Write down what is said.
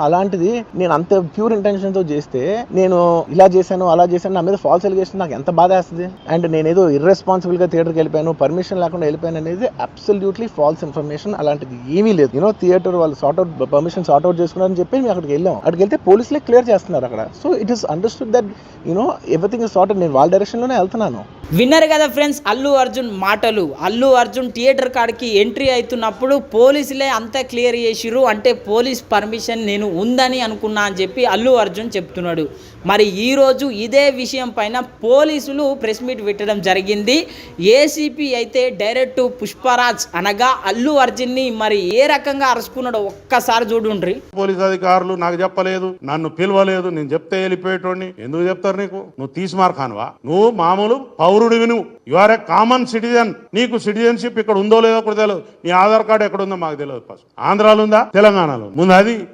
అలాంటిది నేను అంత ప్యూర్ ఇంటెన్షన్ తో చేస్తే నేను ఇలా చేశాను అలా చేశాను నా మీద ఫాల్స్ ఎలిగేషన్ నాకు ఎంత బాధ వేస్తుంది. అండ్ నేనేదో ఇర్రెస్పాన్సిబుల్ గా థియేటర్కి వెళ్ళిపోయాను, పర్మిషన్ లేకుండా వెళ్ళిపోయాను అనేది అబ్సల్యూట్లీ ఫాల్స్ ఇన్ఫర్మేషన్. అలాంటిది ఏమీ లేదు. థియేటర్ వాళ్ళు పర్మిషన్ సార్ట్ అవుట్ చేసుకున్నారని చెప్పి మేము అక్కడికి వెళ్ళాం. అక్కడికి వెళ్తే పోలీసులే క్లియర్ చేస్తున్నారు అక్కడ. So it is understood that everything is sorted. నేను వాళ్ళ డైరెక్షన్ లోనే వెళ్తున్నాను. విన్నారు కదా ఫ్రెండ్స్ అల్లు అర్జున్ మాటలు. అల్లు అర్జున్ థియేటర్ కాడికి ఎంట్రీ అవుతున్నప్పుడు పోలీసులే అంతా క్లియర్ చేసిర్రు, అంటే పోలీస్ పర్మిషన్ నేను ఉందని అనుకున్నా అని చెప్పి అల్లు అర్జున్ చెప్తున్నాడు. మరి ఈరోజు ఇదే విషయం పైన పోలీసులు ప్రెస్ మీట్ పెట్టడం జరిగింది. ఏసీపీ అయితే డైరెక్ట్ పుష్పరాజ్ అనగా అల్లు అర్జున్ని మరి ఏ రకంగా అరుచుకున్నాడో ఒక్కసారి చూడుండ్రి. పోలీస్ అధికారులు నాకు చెప్పలేదు, నన్ను పిలవలేదు, నేను చెప్తే వెళ్ళిపోయేటోడిని. ఎందుకు చెప్తారు నీకు? నువ్వు తీసిమార్కానువా? నువ్వు మామూలు పౌరుడివి, నువ్వు you are a common citizen. నీకు సిటిజన్షిప్ ఇక్కడ ఉందో లేదో కూడా తెలియదు. నీ ఆధార్ కార్డు ఎక్కడ ఉందో మాకు తెలియదు. ఫస్ట్ ఆంధ్రాలో ఉందా, తెలంగాణలో ముందు అది